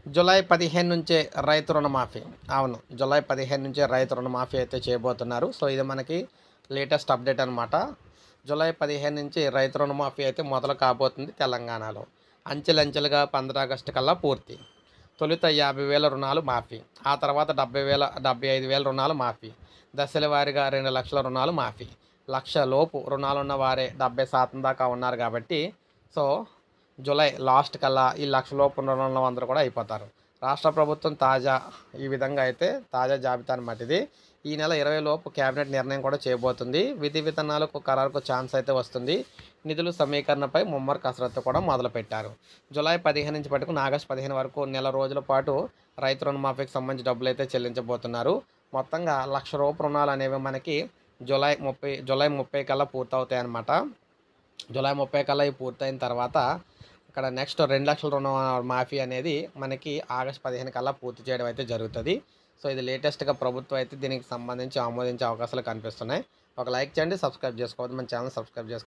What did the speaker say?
July 15 నుంచే రైతు రుణమాఫీ. అవును. జూలై 15 నుంచే రైతు రుణమాఫీ అయితే చేయబోతున్నారు. సో, ఇది మనకి లేటెస్ట్ అప్డేట్ అనమాట. జూలై 15 నుంచి రైతు రుణమాఫీ అయితే మొదలు కాబోతుంది తెలంగాణలో. అంచెలంచెలుగా 15 ఆగస్టు కల్లా పూర్తి. తొలుత 50,000 రుణాలు మాఫీ. ఆ తర్వాత 75,000 రుణాలు మాఫీ. దశల వారీగా 2,00,000 రుణాలు మాఫీ. లక్ష లోపు రుణాలున్న వారే 70% దాకా ఉన్నారు కాబట్టి సో జూలై లాస్ట్ కల్లా ఈ లక్ష లోపు ఉన్న అందరూ కూడా అయిపోతారు. రాష్ట్ర ప్రభుత్వం ఈ విధంగా అయితే తాజా జాబితా అనమాట ఇది. ఈ నెల 20 లోపు కేబినెట్ నిర్ణయం కూడా చేయబోతుంది. విధి విధానాలకు ఖరారుకు ఛాన్స్ అయితే వస్తుంది. నిధుల సమీకరణపై ముమ్మర కసరత్తు కూడా మొదలుపెట్టారు. జూలై 15 నుంచి పట్టుకుని ఆగస్టు 15 వరకు నెల రోజుల పాటు రైతు రుణమాఫీకి సంబంధించి డబ్బులు అయితే చెల్లించబోతున్నారు. మొత్తంగా లక్ష రూపాయల రుణాలు అనేవి మనకి జూలై 30 కల్లా పూర్తవుతాయన్నమాట. జూలై 30 కల్లా ఇవి పూర్తయిన తర్వాత ఇక్కడ నెక్స్ట్ 2,00,000 రుణ మాఫీ అనేది మనకి ఆగస్టు 15 కల్లా పూర్తి చేయడం అయితే జరుగుతుంది. సో, ఇది లేటెస్ట్‌గా ప్రభుత్వం అయితే దీనికి సంబంధించి ఆమోదించే అవకాశాలు కనిపిస్తున్నాయి. ఒక లైక్ చేయండి, సబ్స్క్రైబ్ చేసుకోవద్దు. మన ఛానల్ సబ్స్క్రైబ్ చేసుకోండి.